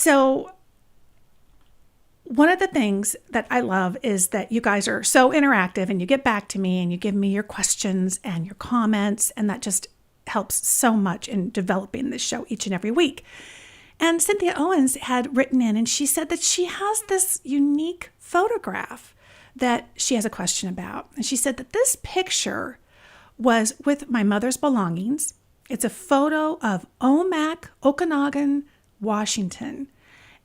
So one of the things that I love is that you guys are so interactive and you get back to me and you give me your questions and your comments, and that just helps so much in developing this show each and every week. And Cynthia Owens had written in and she said that she has this unique photograph that she has a question about. And she said that this picture was with my mother's belongings. It's a photo of Omak, Okanagan, Washington.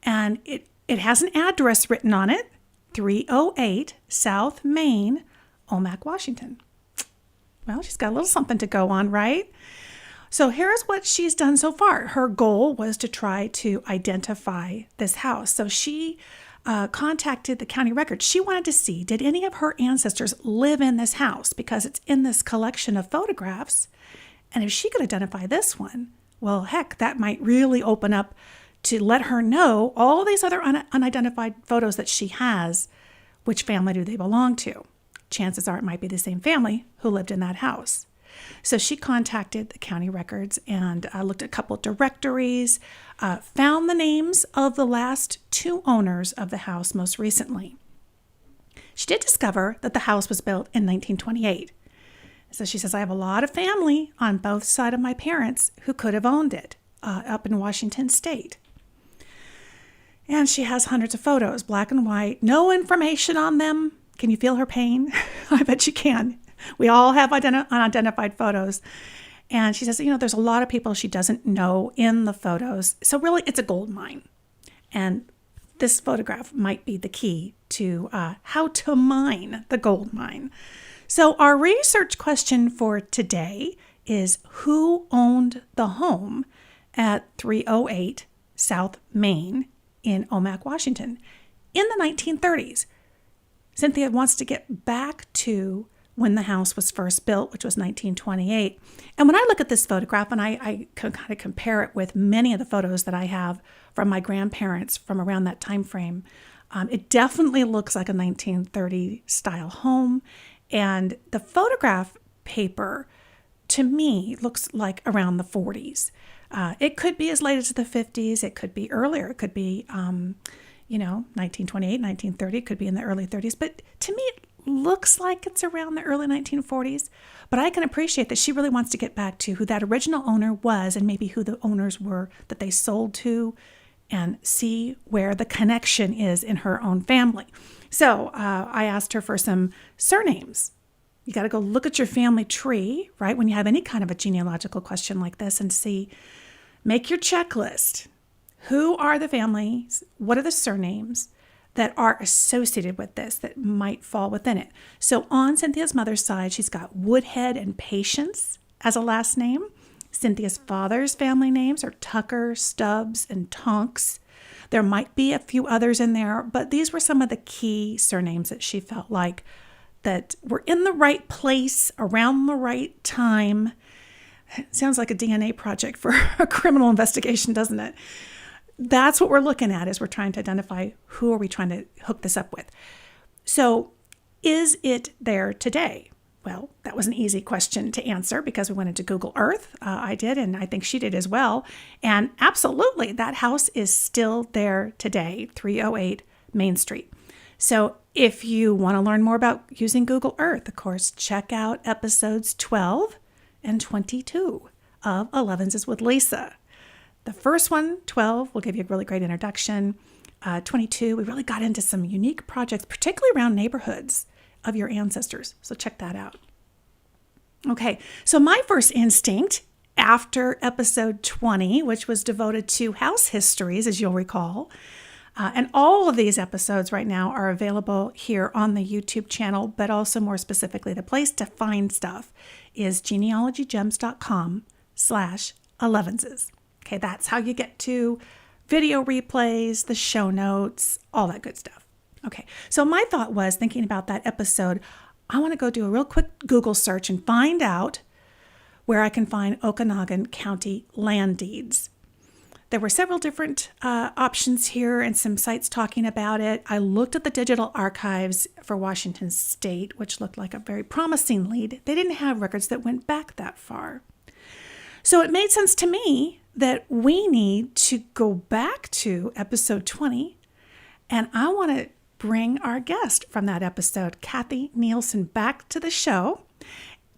And it has an address written on it, 308 South Main, Omak, Washington. Well, she's got a little something to go on, right? So here's what she's done so far. Her goal was to try to identify this house. So she contacted the county records. She wanted to see, did any of her ancestors live in this house? Because it's in this collection of photographs. And if she could identify this one, well, heck, that might really open up to let her know all these other unidentified photos that she has, which family do they belong to? Chances are it might be the same family who lived in that house. So she contacted the county records and looked at a couple directories, found the names of the last two owners of the house most recently. She did discover that the house was built in 1928. So she says, I have a lot of family on both sides of my parents who could have owned it up in Washington State. And she has hundreds of photos, black and white, no information on them. Can you feel her pain? I bet you can. We all have unidentified photos. And she says, there's a lot of people she doesn't know in the photos. So really, it's a gold mine. And this photograph might be the key to how to mine the gold mine. So our research question for today is, who owned the home at 308 South Main in Omak, Washington in the 1930s? Cynthia wants to get back to when the house was first built, which was 1928. And when I look at this photograph, and I can kind of compare it with many of the photos that I have from my grandparents from around that time frame, it definitely looks like a 1930 style home. And the photograph paper, to me, looks like around the 40s. It could be as late as the 50s. It could be earlier. It could be, 1928, 1930. It could be in the early 30s. But to me, it looks like it's around the early 1940s. But I can appreciate that she really wants to get back to who that original owner was and maybe who the owners were that they sold to, and see where the connection is in her own family. So I asked her for some surnames. You got to go look at your family tree, right? When you have any kind of a genealogical question like this, and see, make your checklist. Who are the families? What are the surnames that are associated with this that might fall within it? So on Cynthia's mother's side, she's got Woodhead and Patience as a last name. Cynthia's father's family names are Tucker, Stubbs, and Tonks. There might be a few others in there, but these were some of the key surnames that she felt like that were in the right place around the right time. It sounds like a DNA project for a criminal investigation, doesn't it? That's what we're looking at, is we're trying to identify who are we trying to hook this up with. So is it there today? Well, that was an easy question to answer because we went into Google Earth. I did, and I think she did as well. And absolutely, that house is still there today, 308 Main Street. So if you want to learn more about using Google Earth, of course, check out episodes 12 and 22 of Elevenses with Lisa. The first one, 12, will give you a really great introduction. 22, we really got into some unique projects, particularly around neighborhoods of your ancestors. So check that out. Okay, so my first instinct after episode 20, which was devoted to house histories, as you'll recall, and all of these episodes right now are available here on the YouTube channel, but also more specifically, the place to find stuff is genealogygems.com/Elevenses. Okay, that's how you get to video replays, the show notes, all that good stuff. Okay, so my thought was, thinking about that episode, I want to go do a real quick Google search and find out where I can find Okanagan County land deeds. There were several different options here and some sites talking about it. I looked at the digital archives for Washington State, which looked like a very promising lead. They didn't have records that went back that far. So it made sense to me that we need to go back to episode 20, and I want to bring our guest from that episode, Kathy Nielsen, back to the show,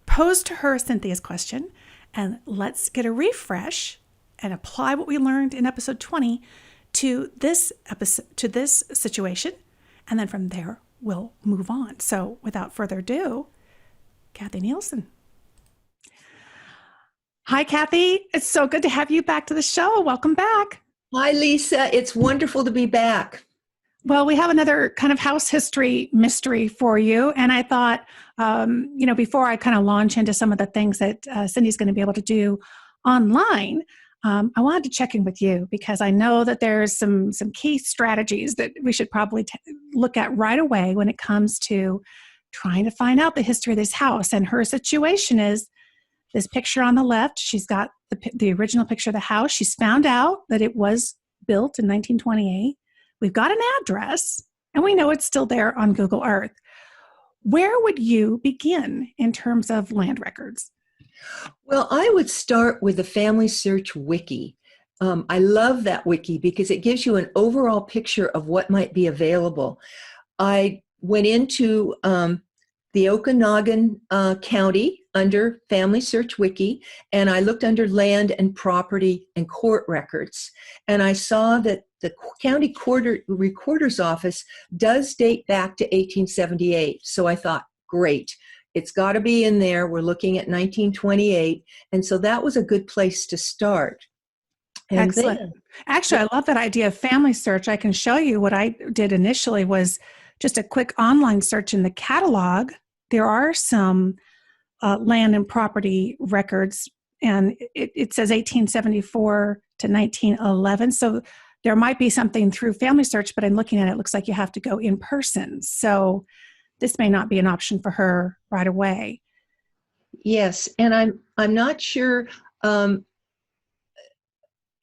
pose to her Cynthia's question, and let's get a refresh and apply what we learned in episode 20 to this episode, to this situation, and then from there we'll move on. So without further ado, Kathy Nielsen. Hi, Kathy. It's so good to have you back to the show. Welcome back. Hi, Lisa. It's wonderful to be back. Well, we have another kind of house history mystery for you. And I thought, before I kind of launch into some of the things that Cindy's going to be able to do online, I wanted to check in with you because I know that there's some key strategies that we should probably look at right away when it comes to trying to find out the history of this house. And her situation is this picture on the left. She's got the original picture of the house. She's found out that it was built in 1928. We've got an address, and we know it's still there on Google Earth. Where would you begin in terms of land records? Well, I would start with the Family Search Wiki. I love that wiki because it gives you an overall picture of what might be available. I went into the Okanagan County under Family Search Wiki, and I looked under land and property and court records, and I saw that the county recorder's office does date back to 1878. So I thought, great, it's got to be in there. We're looking at 1928, and so that was a good place to start. And excellent. Actually, I love that idea of family search. I can show you what I did initially was just a quick online search in the catalog. There are some land and property records, and it says 1874 to 1911. So there might be something through family search, but I'm looking at it, it looks like you have to go in person. So this may not be an option for her right away. Yes, and I'm not sure.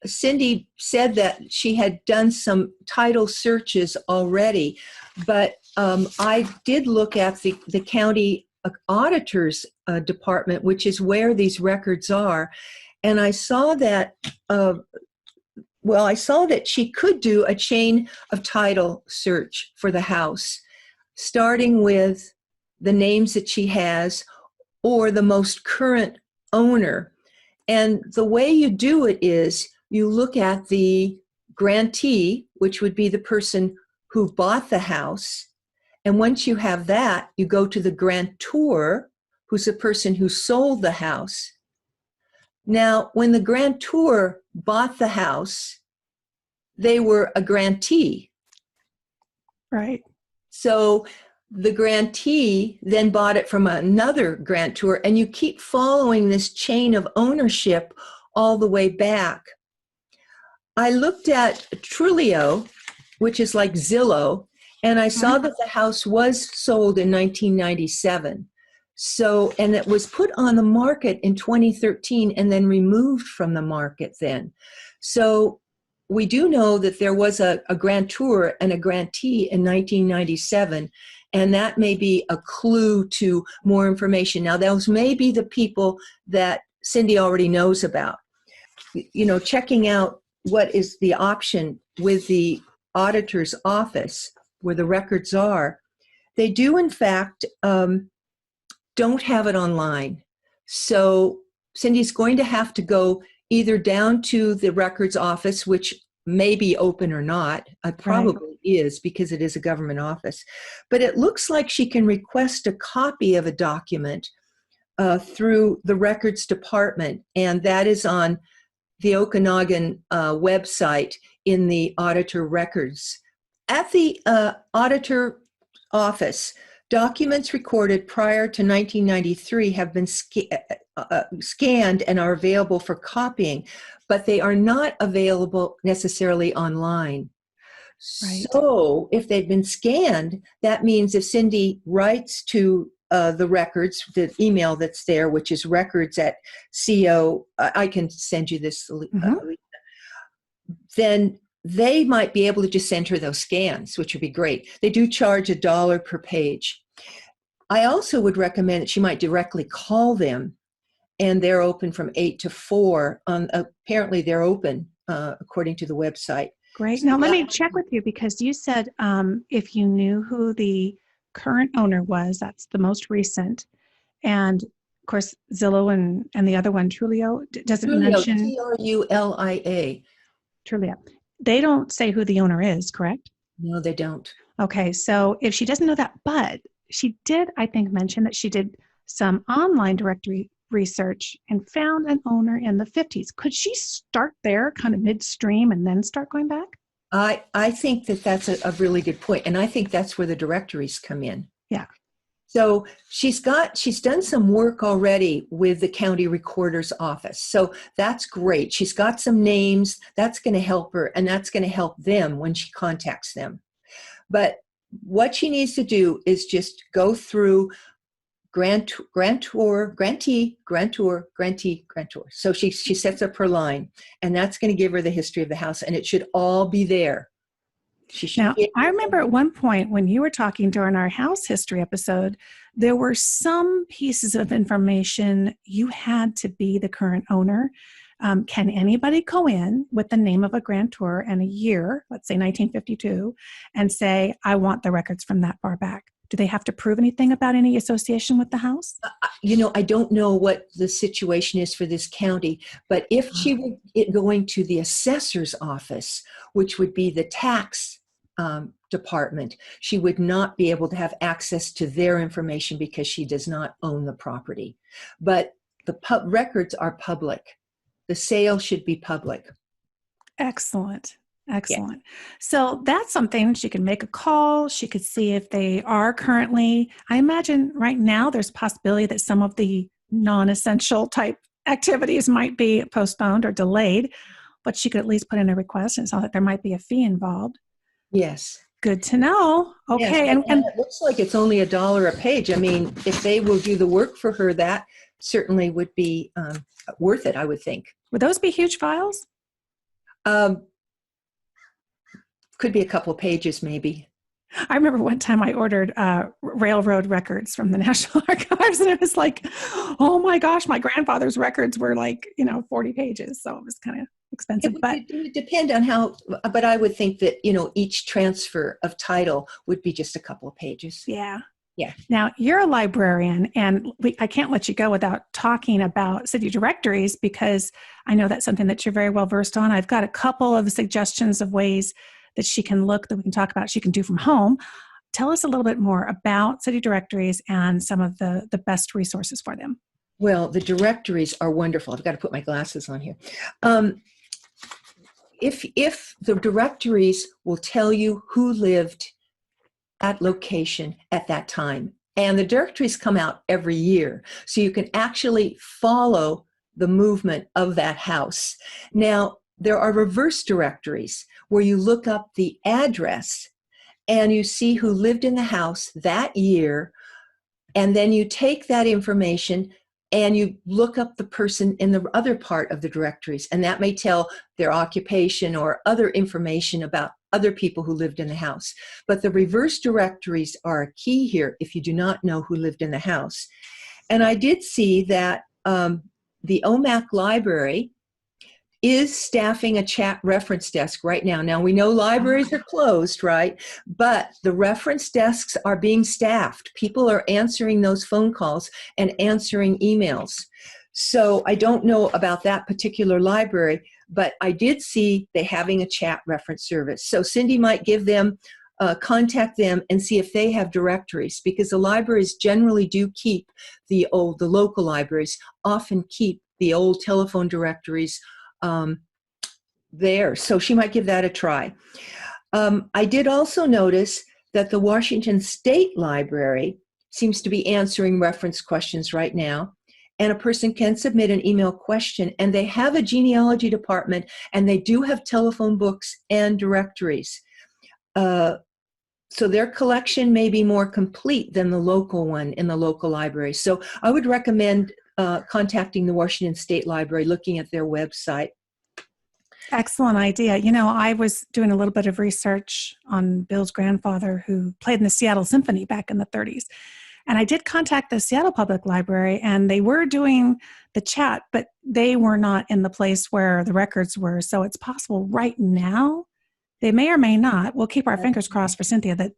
Cindy said that she had done some title searches already, but I did look at the county auditor's department, which is where these records are, and I saw that. I saw that she could do a chain of title search for the house, starting with the names that she has or the most current owner. And the way you do it is you look at the grantee, which would be the person who bought the house. And once you have that, you go to the grantor, who's the person who sold the house. Now, when the grantor bought the house, they were a grantee. Right. So the grantee then bought it from another grantor, and you keep following this chain of ownership all the way back. I looked at Trulio, which is like Zillow, and I saw that the house was sold in 1997. So, and it was put on the market in 2013 and then removed from the market then. So we do know that there was a grantor and a grantee in 1997, and that may be a clue to more information. Now, those may be the people that Cindy already knows about. You know, checking out what is the option with the auditor's office where the records are. They do, in fact, don't have it online. So Cindy's going to have to go either down to the records office, which may be open or not. It probably is because it is a government office. But it looks like she can request a copy of a document through the records department, and that is on the Okanagan website in the auditor records. At the auditor office, documents recorded prior to 1993 have been scanned and are available for copying, but they are not available necessarily online. Right. So if they've been scanned, that means if Cindy writes to the records, the email that's there, which is records@co, I can send you this, then they might be able to just send her those scans, which would be great. They do charge $1 per page. I also would recommend that she might directly call them and they're open from 8 to 4. Apparently they're open according to the website. Great. So Now, let me check with you because you said if you knew who the current owner was, that's the most recent. And of course, Zillow and the other one, Trulio, doesn't Trulia, mention Trulia. Trulia. They don't say who the owner is, correct? No, they don't. Okay. So if she doesn't know that, but she did, I think, mention that she did some online directory research and found an owner in the 50s. Could she start there kind of midstream and then start going back? I think that that's a really good point, and I think that's where the directories come in. Yeah. So she's done some work already with the county recorder's office. So that's great. She's got some names. That's going to help her, and that's going to help them when she contacts them. But what she needs to do is just go through grantor, grantee, grantor, grantee, grantor. So she sets up her line, and that's going to give her the history of the house, and it should all be there. Now, I remember at one point when you were talking during our house history episode, there were some pieces of information you had to be the current owner. Can anybody go in with the name of a grantor and a year, let's say 1952, and say, I want the records from that far back? Do they have to prove anything about any association with the house? I don't know what the situation is for this county, but if she were going to the assessor's office, which would be the tax department, she would not be able to have access to their information because she does not own the property. But the records are public. The sale should be public. Excellent. Excellent. Yeah. So that's something she can make a call. She could see if they are currently, I imagine right now there's a possibility that some of the non-essential type activities might be postponed or delayed, but she could at least put in a request, and it's not that there might be a fee involved. Yes. Good to know. Okay. Yes, and it looks like it's only $1 a page. I mean, if they will do the work for her, that certainly would be worth it, I would think. Would those be huge files? Could be a couple of pages, maybe. I remember one time I ordered railroad records from the National Archives, and it was like, oh my gosh, my grandfather's records were like, 40 pages. So it was kind of expensive. It would depend on how, but I would think that, each transfer of title would be just a couple of pages. Yeah. Yeah. Now, you're a librarian, and I can't let you go without talking about city directories, because I know that's something that you're very well versed on. I've got a couple of suggestions of ways that she can look, that we can talk about, she can do from home. Tell us a little bit more about city directories and some of the best resources for them. Well, the directories are wonderful. I've got to put my glasses on here. If the directories will tell you who lived at location at that time, and the directories come out every year, so you can actually follow the movement of that house. Now, there are reverse directories where you look up the address and you see who lived in the house that year, and then you take that information and you look up the person in the other part of the directories, and that may tell their occupation or other information about other people who lived in the house. But the reverse directories are a key here if you do not know who lived in the house. And I did see that the Omak Library is staffing a chat reference desk right now. Now, we know libraries are closed, right? But the reference desks are being staffed. People are answering those phone calls and answering emails. So I don't know about that particular library, but I did see they having a chat reference service. So Cindy might give them, contact them and see if they have directories, because the libraries generally do keep the local libraries often keep the old telephone directories there. So she might give that a try. I did also notice that the Washington State Library seems to be answering reference questions right now. And a person can submit an email question, and they have a genealogy department, and they do have telephone books and directories. So their collection may be more complete than the local one in the local library. So I would recommend contacting the Washington State Library, looking at their website. Excellent idea. I was doing a little bit of research on Bill's grandfather, who played in the Seattle Symphony back in the 30s. And I did contact the Seattle Public Library, and they were doing the chat, but they were not in the place where the records were. So it's possible right now, they may or may not. We'll keep our fingers crossed for Cynthia that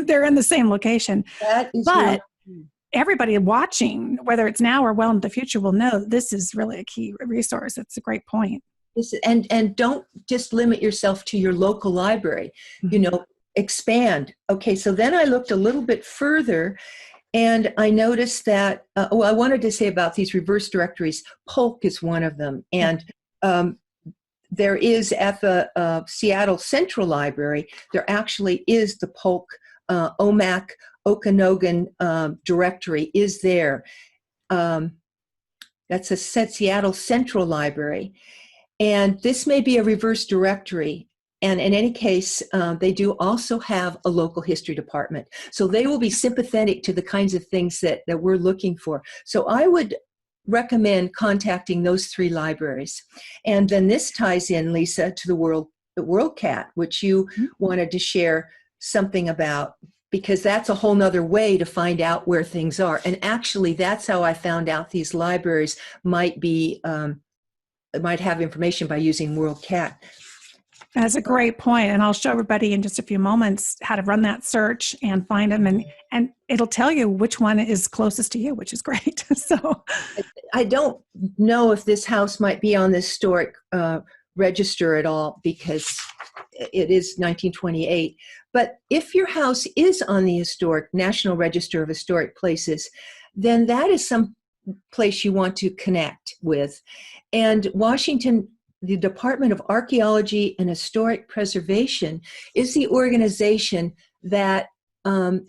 they're in the same location. That is But really everybody watching, whether it's now or well into the future, will know this is really a key resource. It's a great point. and don't just limit yourself to your local library. Expand. Okay, so then I looked a little bit further, and I noticed that I wanted to say about these reverse directories, Polk is one of them. And there is at the Seattle Central Library, there actually is the Polk Omak Okanogan directory is there. That's a Seattle Central Library. And this may be a reverse directory. And in any case, they do also have a local history department. So they will be sympathetic to the kinds of things that we're looking for. So I would recommend contacting those 3 libraries. And then this ties in, Lisa, to the WorldCat, which you wanted to share something about, because that's a whole nother way to find out where things are. And actually, that's how I found out these libraries might have information by using WorldCat. That's a great point. And I'll show everybody in just a few moments how to run that search and find them. And it'll tell you which one is closest to you, which is great. So I don't know if this house might be on the historic register at all, because it is 1928. But if your house is on the historic National Register of Historic Places, then that is some place you want to connect with. And Washington, the Department of Archaeology and Historic Preservation is the organization that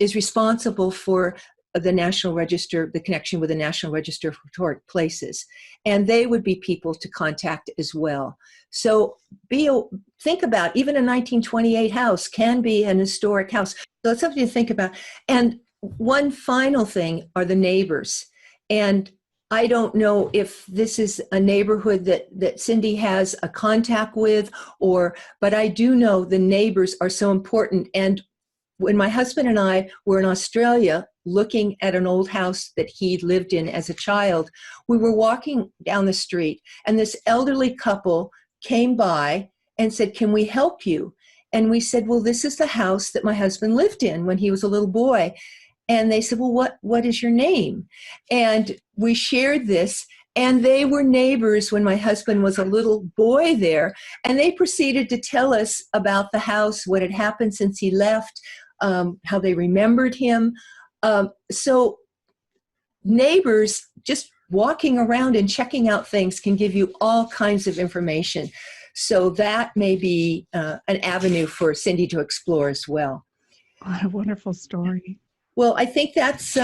is responsible for the National Register, the connection with the National Register of Historic Places. And they would be people to contact as well. So think about, even a 1928 house can be an historic house. So it's something to think about. And one final thing are the neighbors. And I don't know if this is a neighborhood that Cindy has a contact with, but I do know the neighbors are so important. And when my husband and I were in Australia looking at an old house that he lived in as a child, we were walking down the street, and this elderly couple came by and said, "Can we help you?" And we said, "Well, this is the house that my husband lived in when he was a little boy." And they said, "Well, what is your name?" And we shared this, and they were neighbors when my husband was a little boy there. And they proceeded to tell us about the house, what had happened since he left, how they remembered him. So neighbors just walking around and checking out things can give you all kinds of information. So that may be an avenue for Cindy to explore as well. what a wonderful story. Well, I think that's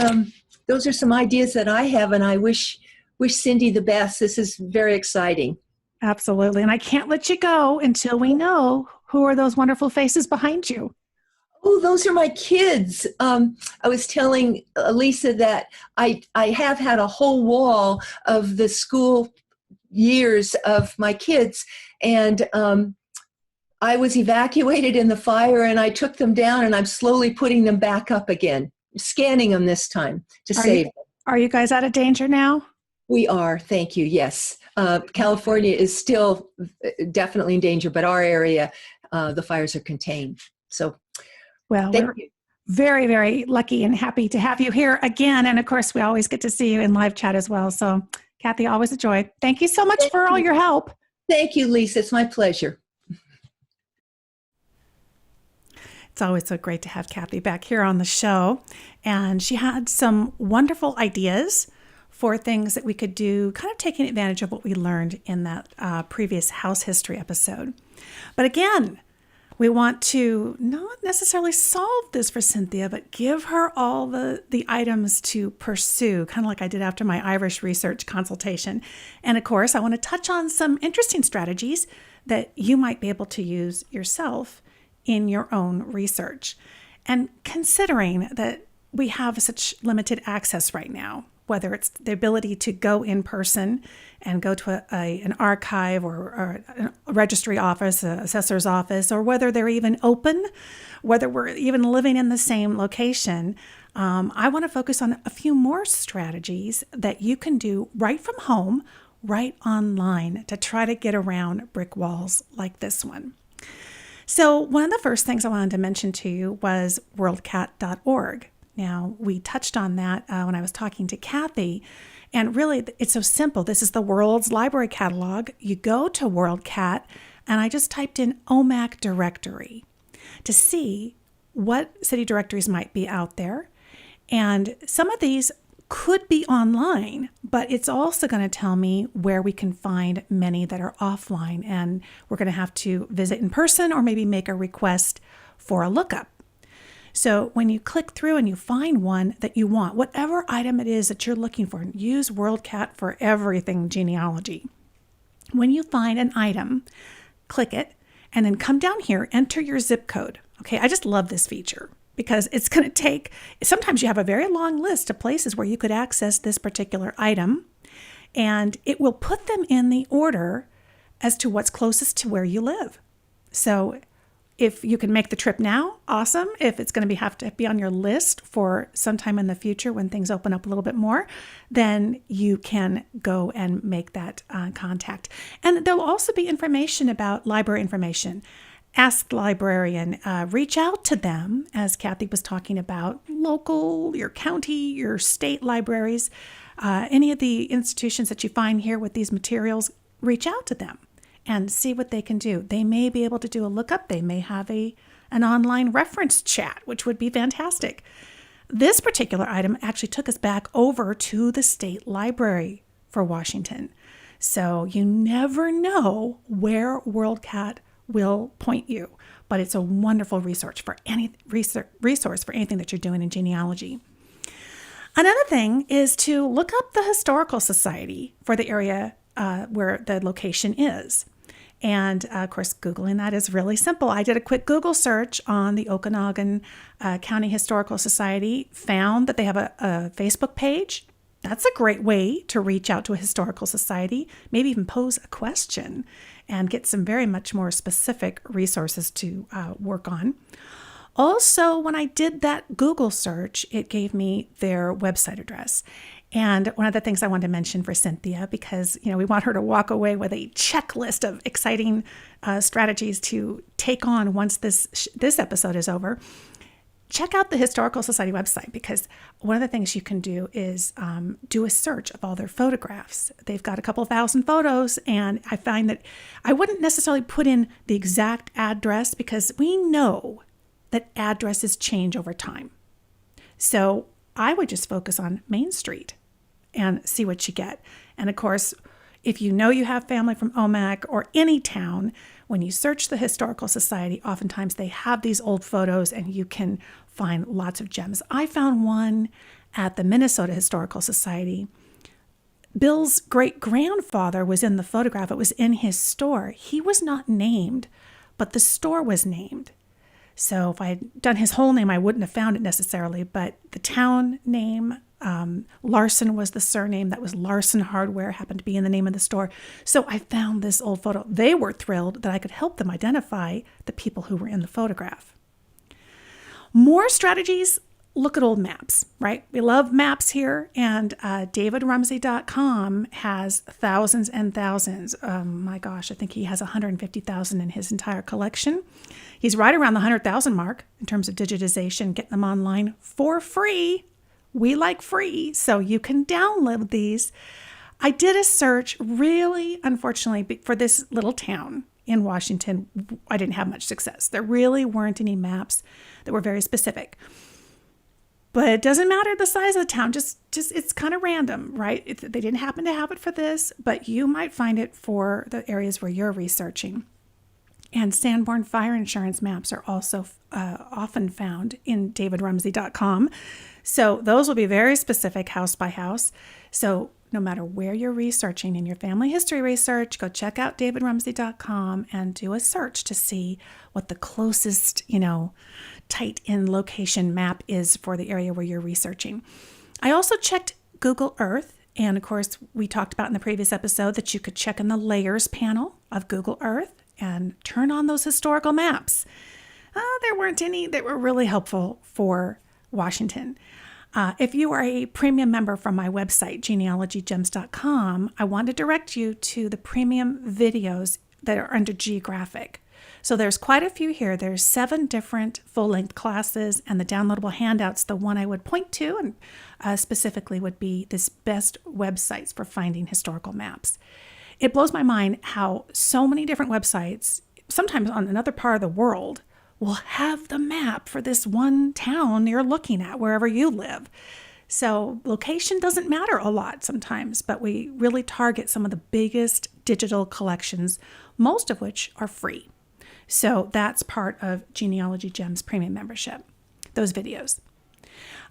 those are some ideas that I have, and I wish Cindy the best. This is very exciting. Absolutely. And I can't let you go until we know who are those wonderful faces behind you. Oh, those are my kids. I was telling Lisa that I have had a whole wall of the school years of my kids, and I was evacuated in the fire, and I took them down, and I'm slowly putting them back up again. Scanning them this time to save them. Are you guys out of danger now? We are, thank you, yes. California is still definitely in danger, but our area, the fires are contained. So, well, we're very, very lucky and happy to have you here again. And of course, we always get to see you in live chat as well. So, Kathy, always a joy. Thank you so much for all your help. Thank you, Lisa. It's my pleasure. It's always so great to have Kathy back here on the show. And she had some wonderful ideas for things that we could do, kind of taking advantage of what we learned in that previous house history episode. But again, we want to not necessarily solve this for Cynthia, but give her all the items to pursue, kind of like I did after my Irish research consultation. And of course, I want to touch on some interesting strategies that you might be able to use yourself in your own research. And considering that we have such limited access right now, whether it's the ability to go in person and go to an archive or a registry office, an assessor's office, or whether they're even open, whether we're even living in the same location, I want to focus on a few more strategies that you can do right from home, right online to try to get around brick walls like this one. So one of the first things I wanted to mention to you was worldcat.org. Now, we touched on that when I was talking to Kathy, and really it's so simple. This is the world's library catalog. You go to WorldCat, and I just typed in Omak directory to see what city directories might be out there. And some of these could be online, but it's also going to tell me where we can find many that are offline, and we're going to have to visit in person or maybe make a request for a lookup. So when you click through and you find one that you want, whatever item it is that you're looking for, use WorldCat for everything genealogy. When you find an item, click it, and then come down here, enter your zip code. Okay, I just love this feature because it's going to take, sometimes you have a very long list of places where you could access this particular item, and it will put them in the order as to what's closest to where you live. So if you can make the trip now, awesome. If it's going to have to be on your list for sometime in the future when things open up a little bit more, then you can go and make that contact. And there'll also be information about library information. Ask the librarian, reach out to them, as Kathy was talking about, local, your county, your state libraries, any of the institutions that you find here with these materials, reach out to them and see what they can do. They may be able to do a lookup. They may have an online reference chat, which would be fantastic. This particular item actually took us back over to the state library for Washington. So you never know where WorldCat will point you, but it's a wonderful resource for anything that you're doing in genealogy. Another thing is to look up the Historical Society for the area where the location is. And of course, Googling that is really simple. I did a quick Google search on the Okanagan County Historical Society, found that they have a Facebook page. That's a great way to reach out to a historical society, maybe even pose a question and get some very much more specific resources to work on. Also, when I did that Google search, it gave me their website address. And one of the things I wanted to mention for Cynthia, because we want her to walk away with a checklist of exciting strategies to take on once this episode is over. Check out the Historical Society website, because one of the things you can do is do a search of all their photographs. They've got a couple thousand photos, and I find that I wouldn't necessarily put in the exact address because we know that addresses change over time. So I would just focus on Main Street and see what you get. And of course, if you know you have family from Omak or any town, when you search the Historical Society, oftentimes they have these old photos and you can find lots of gems. I found one at the Minnesota Historical Society. Bill's great-grandfather was in the photograph. It was in his store. He was not named, but the store was named. So if I had done his whole name, I wouldn't have found it necessarily, but the town name, Larson was the surname. That was Larson Hardware, happened to be in the name of the store. So I found this old photo. They were thrilled that I could help them identify the people who were in the photograph. More strategies, look at old maps, right? We love maps here, and davidrumsey.com has thousands and thousands. My gosh, I think he has 150,000 in his entire collection. He's right around the 100,000 mark in terms of digitization, getting them online for free. We like free, so you can download these. I did a search, really, unfortunately, for this little town in Washington. I didn't have much success. There really weren't any maps that were very specific. But it doesn't matter the size of the town, just it's kind of random, right? They didn't happen to have it for this, but you might find it for the areas where you're researching. And Sanborn fire insurance maps are also often found in davidrumsey.com. So those will be very specific, house by house. So no matter where you're researching in your family history research, go check out davidrumsey.com and do a search to see what the closest, tight in location map is for the area where you're researching. I also checked Google Earth. And of course, we talked about in the previous episode that you could check in the layers panel of Google Earth and turn on those historical maps. There weren't any that were really helpful for Washington. If you are a premium member from my website, genealogygems.com, I want to direct you to the premium videos that are under geographic. So there's quite a few here. There's 7 different full-length classes, and the downloadable handouts, the one I would point to and specifically would be this best websites for finding historical maps. It blows my mind how so many different websites, sometimes on another part of the world, will have the map for this one town you're looking at, wherever you live. So location doesn't matter a lot sometimes, but we really target some of the biggest digital collections, most of which are free. So that's part of Genealogy Gems Premium membership, those videos.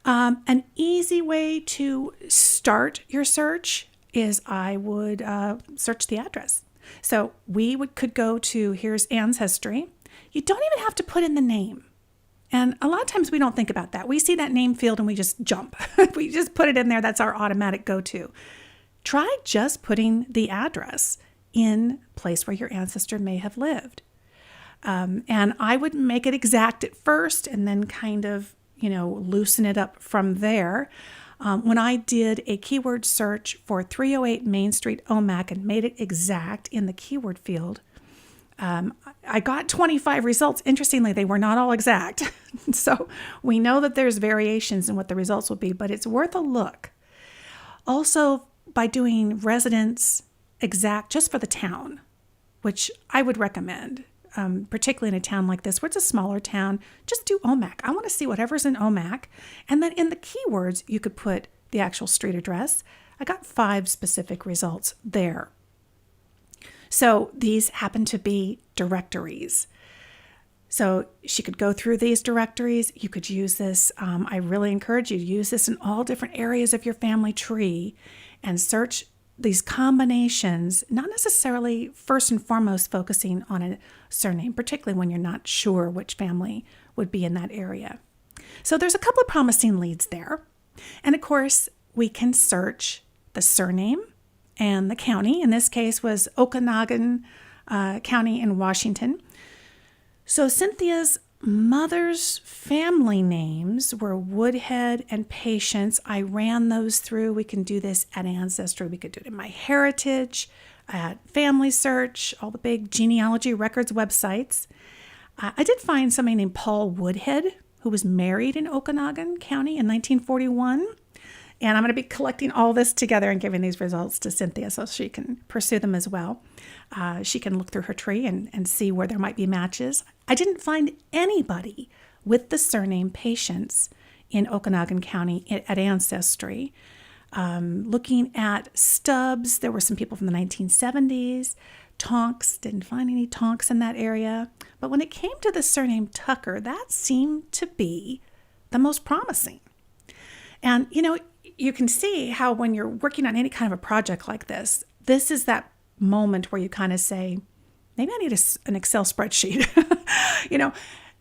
An easy way to start your search is I would search the address. So could go to, here's Ancestry. You don't even have to put in the name. And a lot of times we don't think about that. We see that name field and we just jump. We just put it in there. That's our automatic go-to. Try just putting the address in place where your ancestor may have lived. And I would make it exact at first and then kind of, loosen it up from there. When I did a keyword search for 308 Main Street, Omak, and made it exact in the keyword field, I got 25 results. Interestingly, they were not all exact. So we know that there's variations in what the results will be, but it's worth a look. Also, by doing residence exact just for the town, which I would recommend, particularly in a town like this where it's a smaller town, just do Omak. I want to see whatever's in Omak. And then in the keywords, you could put the actual street address. I got 5 specific results there. So these happen to be directories. So she could go through these directories. You could use this. I really encourage you to use this in all different areas of your family tree and search these combinations, not necessarily first and foremost focusing on a surname, particularly when you're not sure which family would be in that area. So there's a couple of promising leads there. And of course, we can search the surname and the county. In this case was Okanagan County in Washington. So Cynthia's mother's family names were Woodhead and Patience. I ran those through. We can do this at Ancestry. We could do it in MyHeritage, at Family Search, all the big genealogy records websites. I did find somebody named Paul Woodhead who was married in Okanagan County in 1941. And I'm going to be collecting all this together and giving these results to Cynthia so she can pursue them as well. She can look through her tree and see where there might be matches. I didn't find anybody with the surname Patience in Okanagan County at Ancestry. Looking at Stubbs, there were some people from the 1970s. Tonks, didn't find any Tonks in that area. But when it came to the surname Tucker, that seemed to be the most promising. And, you can see how when you're working on any kind of a project like this is that moment where you kind of say, maybe I need an Excel spreadsheet.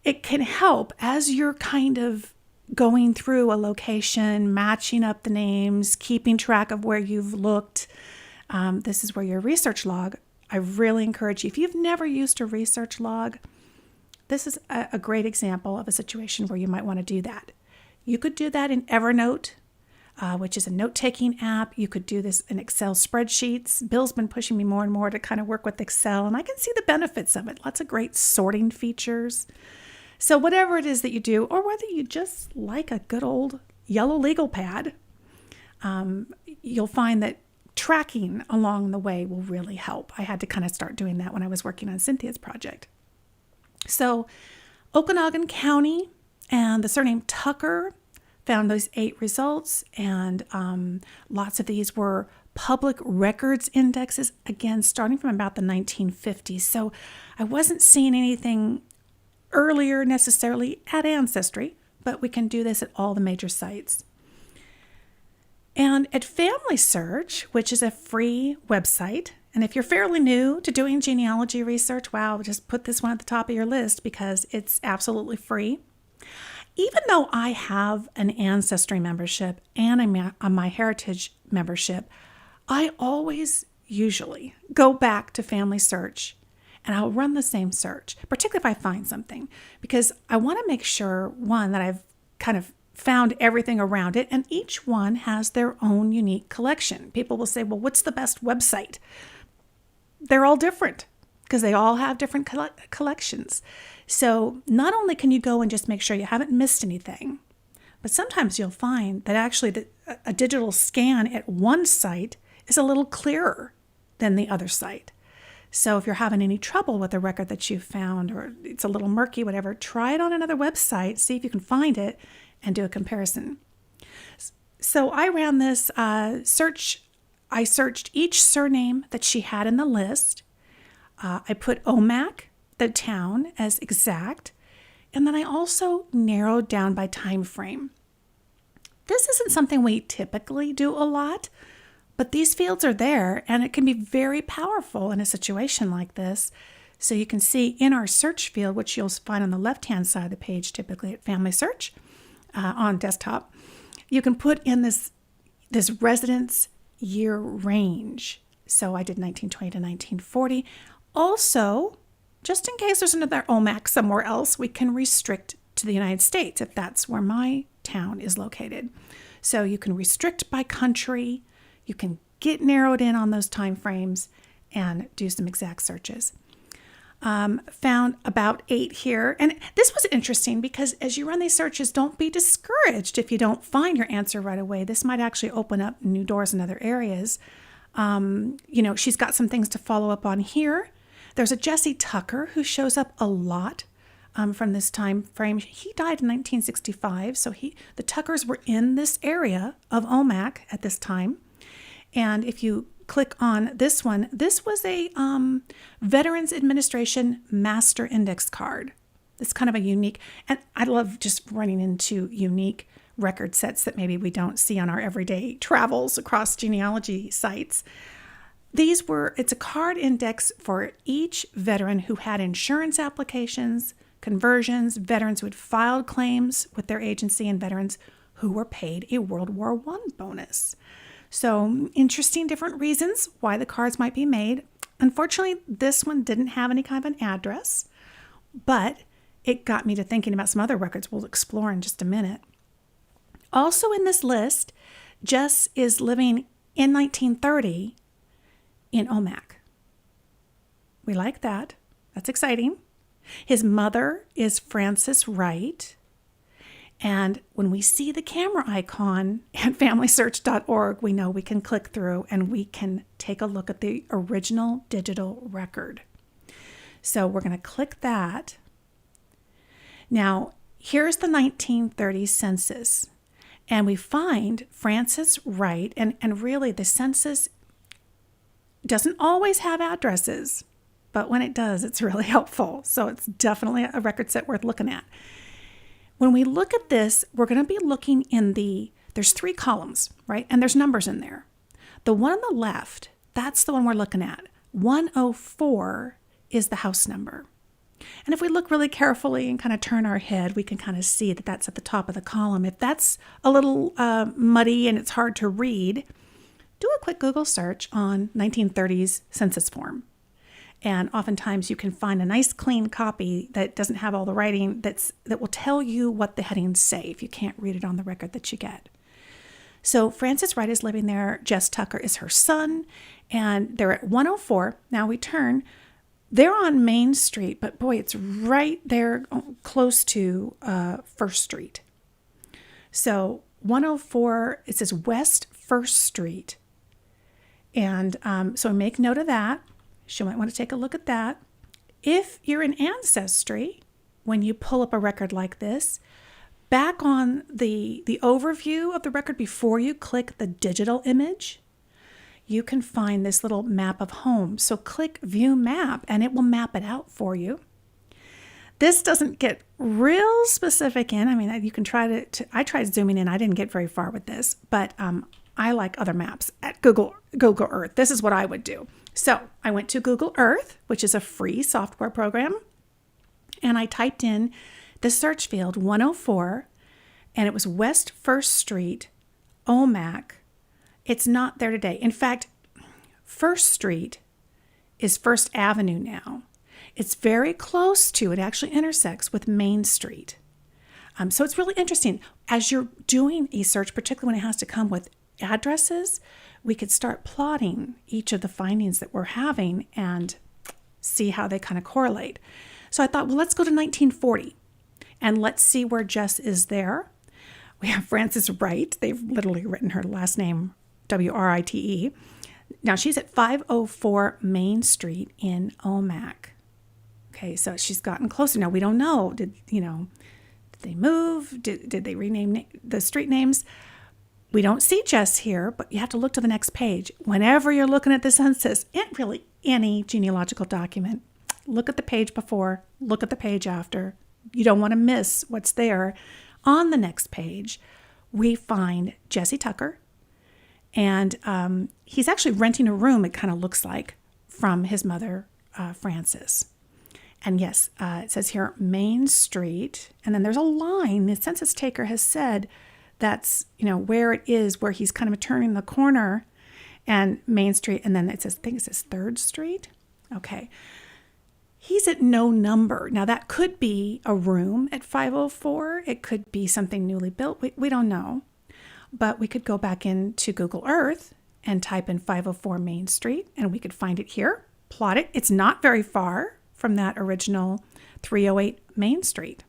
It can help as you're kind of going through a location, matching up the names, keeping track of where you've looked. This is where your research log, I really encourage you. If you've never used a research log, this is a great example of a situation where you might want to do that. You could do that in Evernote, which is a note-taking app. You could do this in Excel spreadsheets. Bill's been pushing me more and more to kind of work with Excel, and I can see the benefits of it. Lots of great sorting features. So whatever it is that you do, or whether you just like a good old yellow legal pad, you'll find that tracking along the way will really help. I had to kind of start doing that when I was working on Cynthia's project. So Okanagan County and the surname Tucker found those 8 results, and lots of these were public records indexes, again, starting from about the 1950s. So I wasn't seeing anything earlier necessarily at Ancestry, but we can do this at all the major sites. And at Family Search, which is a free website, and if you're fairly new to doing genealogy research, wow, just put this one at the top of your list because it's absolutely free. Even though I have an Ancestry membership and a MyHeritage membership, I always usually go back to Family Search and I'll run the same search, particularly if I find something, because I want to make sure, one, that I've kind of found everything around it, and each one has their own unique collection. People will say, well, what's the best website? They're all different because they all have different collections. So not only can you go and just make sure you haven't missed anything, but sometimes you'll find that actually a digital scan at one site is a little clearer than the other site. So if you're having any trouble with a record that you found, or it's a little murky, whatever, try it on another website, see if you can find it, and do a comparison. So I ran this search. I searched each surname that she had in the list. I put Omak, the town, as exact, and then I also narrowed down by time frame. This isn't something we typically do a lot, but these fields are there, and it can be very powerful in a situation like this. So you can see in our search field, which you'll find on the left-hand side of the page, typically at Family Search on desktop, you can put in this residence year range. So I did 1920 to 1940. Also, just in case there's another Omak somewhere else, we can restrict to the United States if that's where my town is located. So you can restrict by country. You can get narrowed in on those time frames and do some exact searches. Found about 8 here. And this was interesting because as you run these searches, don't be discouraged if you don't find your answer right away. This might actually open up new doors in other areas. She's got some things to follow up on here. There's a Jesse Tucker who shows up a lot from this time frame. He died in 1965, so the Tuckers were in this area of Omak at this time. And if you click on this one, this was a Veterans Administration Master Index card. It's kind of a unique, and I love just running into unique record sets that maybe we don't see on our everyday travels across genealogy sites. It's a card index for each veteran who had insurance applications, conversions, veterans who had filed claims with their agency, and veterans who were paid a World War I bonus. So interesting different reasons why the cards might be made. Unfortunately, this one didn't have any kind of an address, but it got me to thinking about some other records we'll explore in just a minute. Also in this list, Jess is living in 1930 in Omak. We like that. That's exciting. His mother is Frances Wright. And when we see the camera icon at FamilySearch.org, we know we can click through and we can take a look at the original digital record. So we're going to click that. Now, here's the 1930 census. And we find Frances Wright, and really the census doesn't always have addresses, but when it does, it's really helpful. So it's definitely a record set worth looking at. When we look at this, we're going to be looking there's 3 columns, right? And there's numbers in there. The one on the left, that's the one we're looking at. 104 is the house number. And if we look really carefully and kind of turn our head, we can kind of see that that's at the top of the column. If that's a little muddy and it's hard to read, do a quick Google search on 1930s census form. And oftentimes you can find a nice clean copy that doesn't have all the writing that will tell you what the headings say if you can't read it on the record that you get. So Frances Wright is living there. Jess Tucker is her son, and they're at 104. Now we turn. They're on Main Street, but boy, it's right there close to First Street. So 104, it says West First Street. And so make note of that. You might want to take a look at that. If you're in Ancestry, when you pull up a record like this, back on the overview of the record before you click the digital image, you can find this little map of homes. So click View Map and it will map it out for you. This doesn't get real specific in. I mean, you can try I tried zooming in. I didn't get very far with this, but I like other maps at Google Earth. This is what I would do. So I went to Google Earth, which is a free software program, and I typed in the search field 104, and it was West First Street, Omak. It's not there today. In fact, First Street is First Avenue now. It's very close to, it actually intersects with Main Street. So it's really interesting. As you're doing a search, particularly when it has to come with addresses, we could start plotting each of the findings that we're having and see how they kind of correlate. So I thought, well, let's go to 1940 and let's see where Jess is there. We have Frances Wright. They've literally written her last name, Write. Now she's at 504 Main Street in Omak. Okay, so she's gotten closer. Now we don't know. Did they move? Did they rename the street names? We don't see Jess here, but you have to look to the next page. Whenever you're looking at the census, and really any genealogical document, look at the page before, look at the page after. You don't want to miss what's there. On the next page, we find Jesse Tucker, and he's actually renting a room, it kind of looks like, from his mother, Frances. And yes, it says here Main Street, and then there's a line. The census taker has said that's where it is, where he's kind of turning the corner, and Main Street, and then I think it says 3rd Street. Okay. He's at no number. Now that could be a room at 504. It could be something newly built. We don't know. But we could go back into Google Earth and type in 504 Main Street, and we could find it here, plot it. It's not very far from that original 308 Main Street.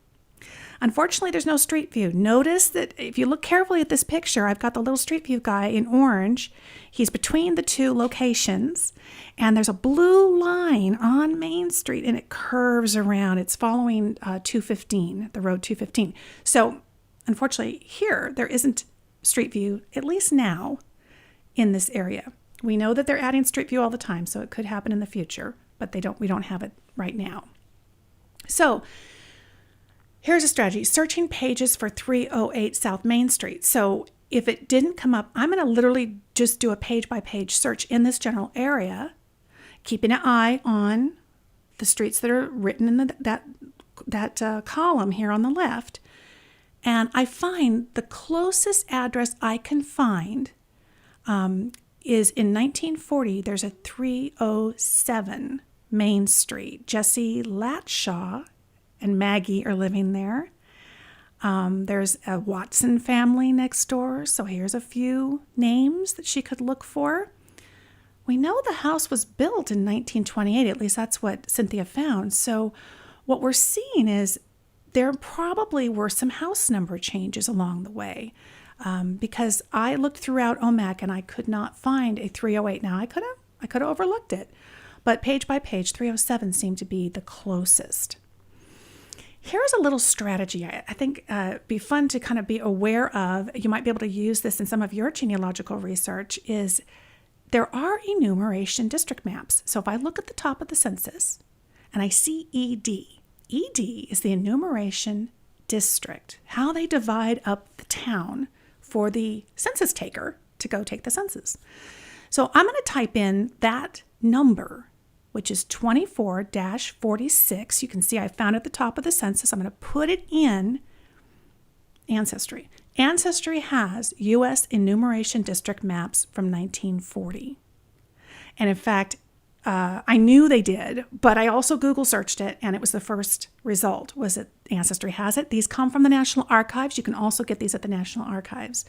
Unfortunately, there's no street view. Notice that if you look carefully at this picture, I've got the little street view guy in orange. He's between the two locations, and there's a blue line on Main Street, and it curves around. It's following 215, the road 215. So unfortunately, here, there isn't street view, at least now, in this area. We know that they're adding street view all the time, so it could happen in the future, but we don't have it right now. So here's a strategy, searching pages for 308 South Main Street. So if it didn't come up, I'm going to literally just do a page-by-page search in this general area, keeping an eye on the streets that are written in that column here on the left. And I find the closest address I can find is in 1940. There's a 307 Main Street. Jesse Latshaw and Maggie are living there. There's a Watson family next door. So here's a few names that she could look for. We know the house was built in 1928. At least that's what Cynthia found. So what we're seeing is there probably were some house number changes along the way, because I looked throughout Omak and I could not find a 308. Now I could have overlooked it, but page by page, 307 seemed to be the closest. Here's a little strategy I think be fun to kind of be aware of. You might be able to use this in some of your genealogical research. Is there are enumeration district maps. So if I look at the top of the census and I see ED. ED is the enumeration district, how they divide up the town for the census taker to go take the census. So I'm going to type in that number, which is 24-46. You can see I found it at the top of the census. I'm going to put it in Ancestry. Ancestry has U.S. enumeration district maps from 1940. And in fact, I knew they did, but I also Google searched it, and it was the first result, was that Ancestry has it. These come from the National Archives. You can also get these at the National Archives.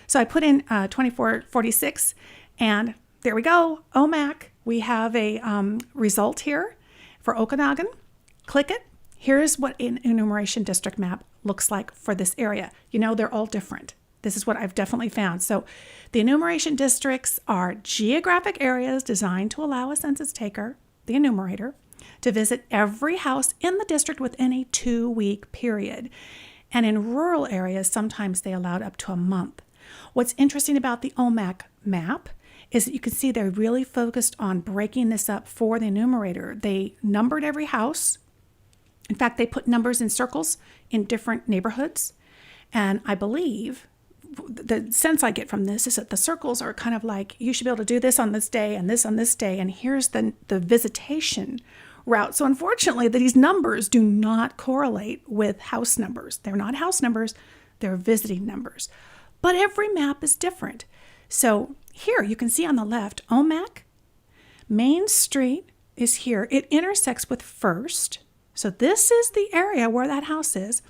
So I put in 2446, and there we go, Omak. We have a result here for Okanagan. Click it. Here's what an enumeration district map looks like for this area. They're all different. This is what I've definitely found. So the enumeration districts are geographic areas designed to allow a census taker, the enumerator, to visit every house in the district within a 2-week period. And in rural areas, sometimes they allowed up to a month. What's interesting about the Omak map is that you can see they're really focused on breaking this up for the enumerator. They numbered every house. In fact, they put numbers in circles in different neighborhoods. And I believe the sense I get from this is that the circles are kind of like, you should be able to do this on this day and this on this day. And here's the visitation route. So unfortunately, these numbers do not correlate with house numbers. They're not house numbers. They're visiting numbers. But every map is different. So here you can see on the left, Omak, Main Street is here. It intersects with First. So this is the area where that house is.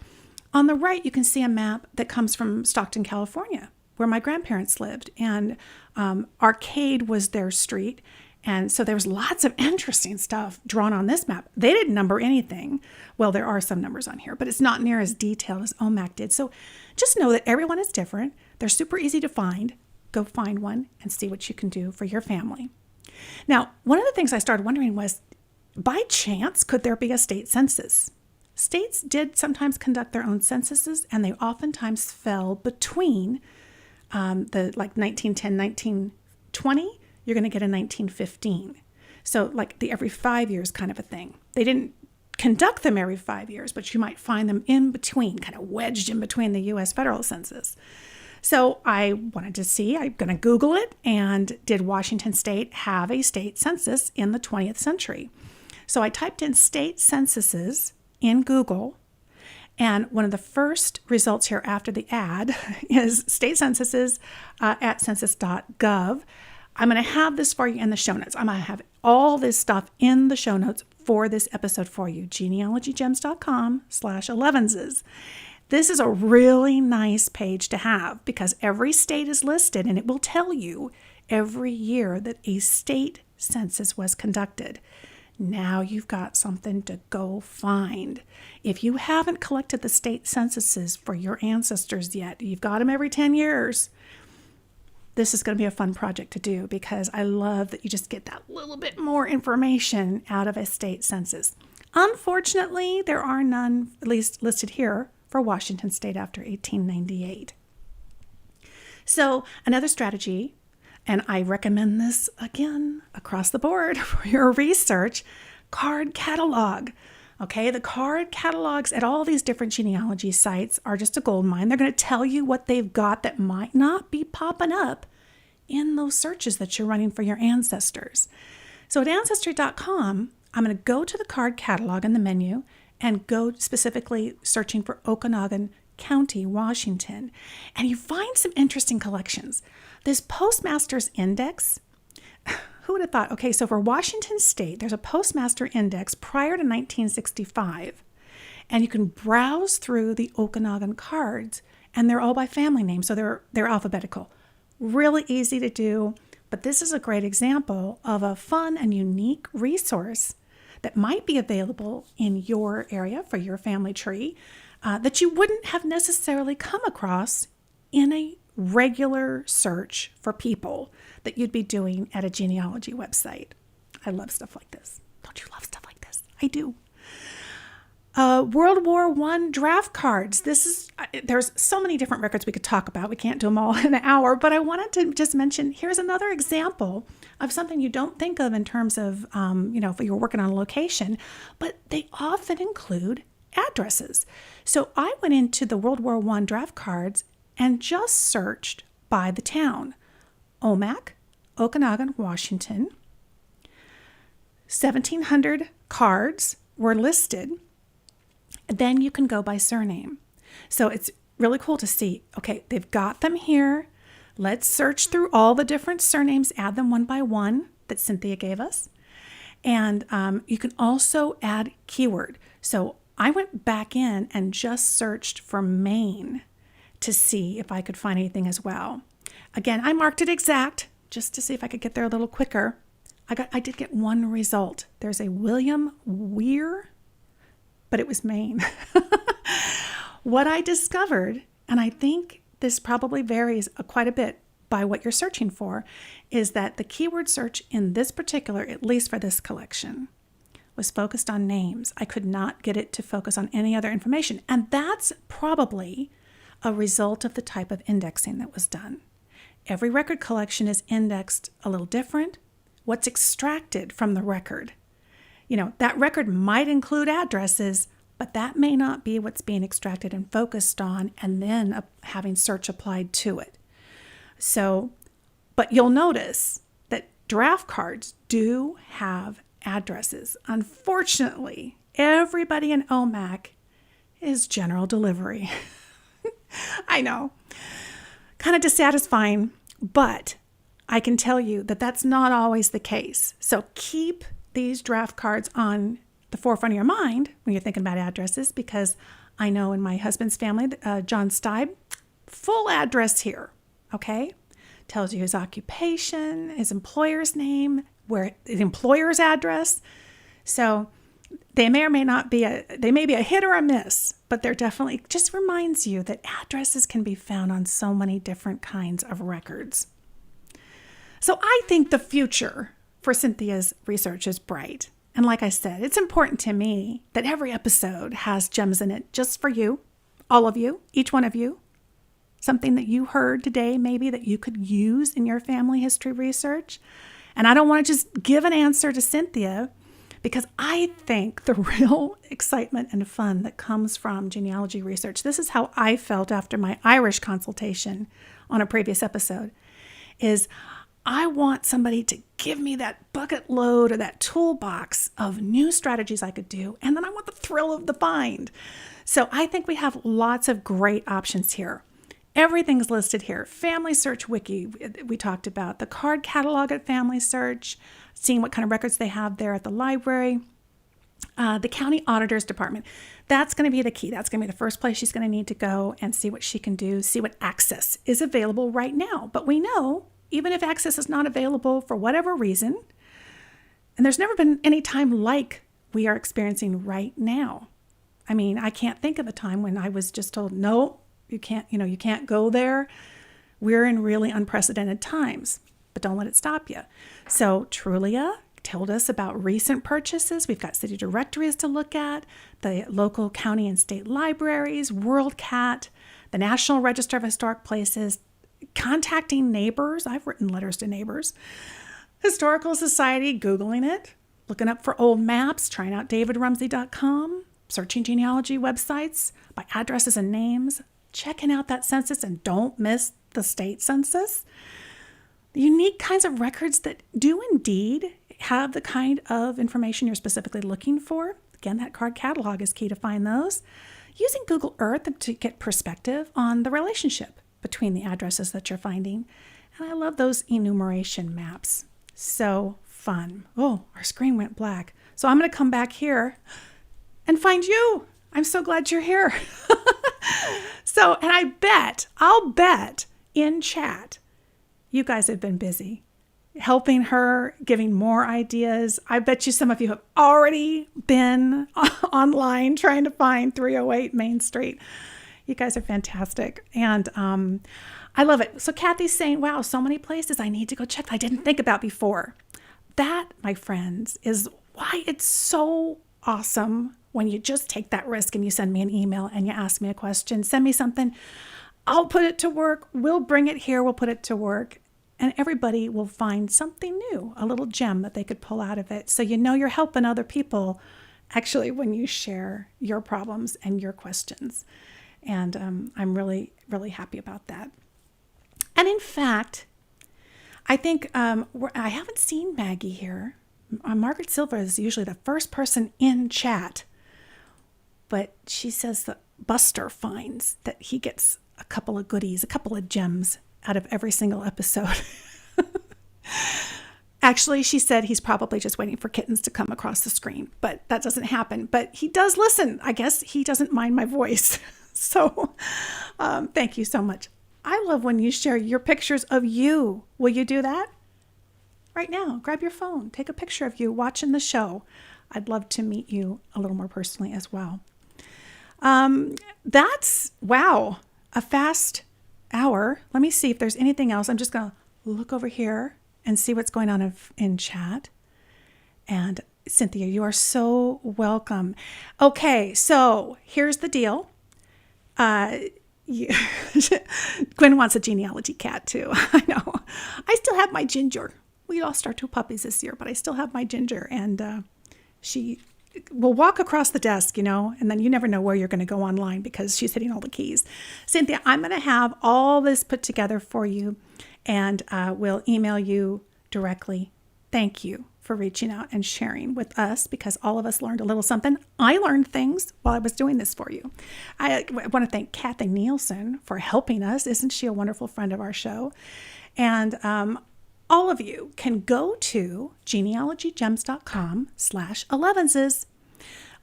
On the right, you can see a map that comes from Stockton, California, where my grandparents lived. And Arcade was their street. And so there was lots of interesting stuff drawn on this map. They didn't number anything. Well, there are some numbers on here, but it's not near as detailed as Omak did. So just know that everyone is different. They're super easy to find. Go find one and see what you can do for your family. Now, one of the things I started wondering was, by chance, could there be a state census? States did sometimes conduct their own censuses, and they oftentimes fell between the 1910, 1920. You're going to get a 1915. So like the every 5 years kind of a thing. They didn't conduct them every 5 years, but you might find them in between, kind of wedged in between the U.S. federal census. So I wanted to see, I'm going to Google it, and did Washington State have a state census in the 20th century? So I typed in state censuses in Google, and one of the first results here after the ad is state censuses at census.gov. I'm going to have this for you in the show notes. I'm going to have all this stuff in the show notes for this episode for you. genealogygems.com/Elevenses. This is a really nice page to have because every state is listed, and it will tell you every year that a state census was conducted. Now you've got something to go find. If you haven't collected the state censuses for your ancestors yet, you've got them every 10 years. This is going to be a fun project to do because I love that you just get that little bit more information out of a state census. Unfortunately, there are none, at least listed here, for Washington State after 1898. So another strategy, and I recommend this again across the board for your research, card catalog. Okay, the card catalogs at all these different genealogy sites are just a gold mine. They're going to tell you what they've got that might not be popping up in those searches that you're running for your ancestors. So at Ancestry.com, I'm going to go to the card catalog in the menu and go specifically searching for Okanogan County, Washington. And you find some interesting collections. This Postmaster's Index, who would have thought? Okay, so for Washington State, there's a Postmaster Index prior to 1965, and you can browse through the Okanogan cards, and they're all by family name, so they're alphabetical. Really easy to do, but this is a great example of a fun and unique resource that might be available in your area for your family tree that you wouldn't have necessarily come across in a regular search for people that you'd be doing at a genealogy website. I love stuff like this. Don't you love stuff like this? I do. World War I draft cards. There's so many different records we could talk about. We can't do them all in an hour, but I wanted to just mention, here's another example of something you don't think of in terms of, if you're working on a location, but they often include addresses. So I went into the World War I draft cards and just searched by the town. Omak, Okanogan, Washington. 1,700 cards were listed. Then you can go by surname. So it's really cool to see, okay, they've got them here. Let's search through all the different surnames, add them one by one that Cynthia gave us. And you can also add keyword. So I went back in and just searched for Maine to see if I could find anything as well. Again, I marked it exact just to see if I could get there a little quicker. I did get one result. There's a William Weir, but it was Maine. What I discovered, and I think this probably varies quite a bit by what you're searching for, is that the keyword search in this particular, at least for this collection, was focused on names. I could not get it to focus on any other information. And that's probably a result of the type of indexing that was done. Every record collection is indexed a little different. What's extracted from the record? That record might include addresses, but that may not be what's being extracted and focused on, and then having search applied to it. So, but you'll notice that draft cards do have addresses. Unfortunately, everybody in Omak is general delivery. I know, kind of dissatisfying, but I can tell you that that's not always the case. So keep these draft cards on the forefront of your mind when you're thinking about addresses, because I know in my husband's family, John Stibe, full address here, okay? Tells you his occupation, his employer's name, where his employer's address. So they may or may not be they may be a hit or a miss, but they're definitely just reminds you that addresses can be found on so many different kinds of records. So I think the future for Cynthia's research is bright. And like I said, it's important to me that every episode has gems in it just for you, all of you, each one of you. Something that you heard today, maybe that you could use in your family history research. And I don't want to just give an answer to Cynthia, because I think the real excitement and fun that comes from genealogy research, this is how I felt after my Irish consultation on a previous episode, is I want somebody to give me that bucket load or that toolbox of new strategies I could do, and then I want the thrill of the find. So I think we have lots of great options here. Everything's listed here. Family Search Wiki, we talked about. The card catalog at Family Search, seeing what kind of records they have there at the library. The county auditor's department. That's going to be the key. That's going to be the first place she's going to need to go and see what she can do, see what access is available right now. But we know, even if access is not available for whatever reason, and there's never been any time like we are experiencing right now. I mean, I can't think of a time when I was just told, no, you can't go there. We're in really unprecedented times, but don't let it stop you. So Trulia told us about recent purchases. We've got city directories to look at, the local county and state libraries, WorldCat, the National Register of Historic Places, contacting neighbors. I've written letters to neighbors. Historical Society, Googling it, looking up for old maps, trying out davidrumsey.com, searching genealogy websites by addresses and names, checking out that census, and don't miss the state census. The unique kinds of records that do indeed have the kind of information you're specifically looking for. Again, that card catalog is key to find those. Using Google Earth to get perspective on the relationship between the addresses that you're finding. And I love those enumeration maps. So fun. Oh, our screen went black. So I'm going to come back here and find you. I'm so glad you're here. So, and I'll bet in chat, you guys have been busy helping her, giving more ideas. I bet you some of you have already been online trying to find 308 Main Street. You guys are fantastic. And I love it. So Kathy's saying, wow, so many places I need to go check that I didn't think about before. That, my friends, is why it's so awesome when you just take that risk and you send me an email and you ask me a question, send me something. I'll put it to work. We'll bring it here. We'll put it to work. And everybody will find something new, a little gem that they could pull out of it. So you know you're helping other people actually when you share your problems and your questions. And I'm really, really happy about that. And in fact, I think I haven't seen Maggie here. Margaret Silva is usually the first person in chat. But she says that Buster finds that he gets a couple of goodies, a couple of gems out of every single episode. Actually, she said he's probably just waiting for kittens to come across the screen, but that doesn't happen. But he does listen. I guess he doesn't mind my voice. So thank you so much. I love when you share your pictures of you. Will you do that? Right now, grab your phone, take a picture of you watching the show. I'd love to meet you a little more personally as well. That's, wow, a fast hour. Let me see if there's anything else. I'm just going to look over here and see what's going on in chat. And Cynthia, you are so welcome. Okay, so here's the deal. Gwen wants a genealogy cat too. I know. I still have my Ginger. We lost our 2 puppies this year, but I still have my Ginger. And she will walk across the desk, and then you never know where you're going to go online because she's hitting all the keys. Cynthia, I'm going to have all this put together for you, and we'll email you directly. Thank you for reaching out and sharing with us, because all of us learned a little something. I learned things while I was doing this for you. I want to thank Kathy Nielsen for helping us. Isn't she a wonderful friend of our show? And all of you can go to genealogygems.com/Elevenses.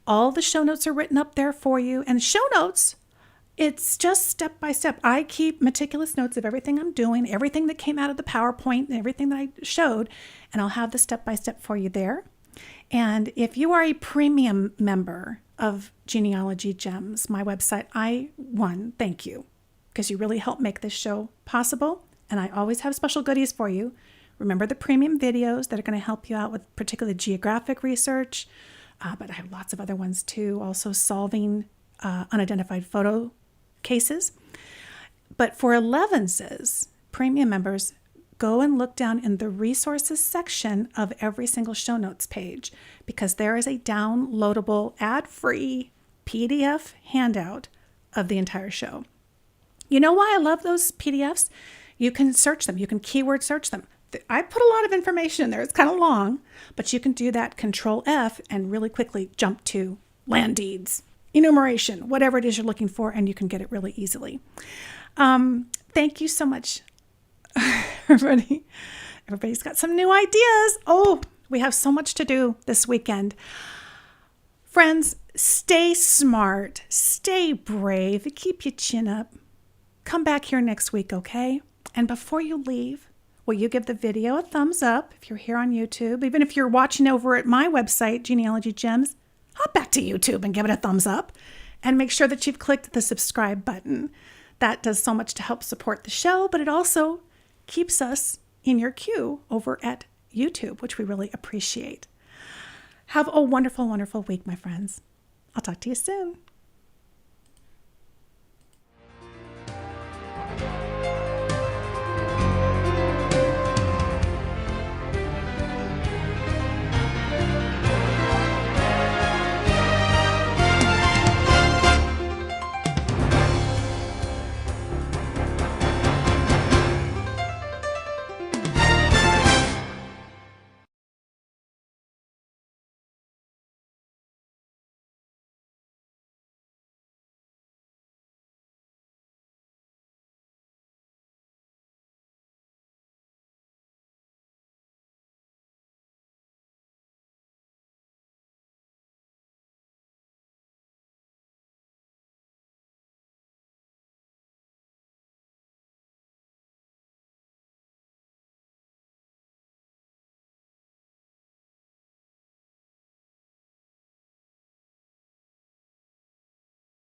All the show notes are written up there for you. And show notes, it's just step by step. I keep meticulous notes of everything I'm doing, everything that came out of the PowerPoint, and everything that I showed, and I'll have the step by step for you there. And if you are a premium member of Genealogy Gems, my website, thank you, because you really help make this show possible. And I always have special goodies for you. Remember the premium videos that are going to help you out with particularly geographic research, but I have lots of other ones too, also solving unidentified photo cases. But for Elevenses, premium members, go and look down in the resources section of every single show notes page, because there is a downloadable ad-free PDF handout of the entire show. You know why I love those PDFs? You can search them. You can keyword search them. I put a lot of information in there. It's kind of long, but you can do that Control F and really quickly jump to land deeds, enumeration, whatever it is you're looking for, and you can get it really easily. Thank you so much, everybody. Everybody's got some new ideas. Oh, we have so much to do this weekend. Friends, stay smart, stay brave, keep your chin up. Come back here next week, okay? And before you leave, will you give the video a thumbs up if you're here on YouTube? Even if you're watching over at my website, Genealogy Gems, hop back to YouTube and give it a thumbs up. And make sure that you've clicked the subscribe button. That does so much to help support the show, but it also keeps us in your queue over at YouTube, which we really appreciate. Have a wonderful, wonderful week, my friends. I'll talk to you soon.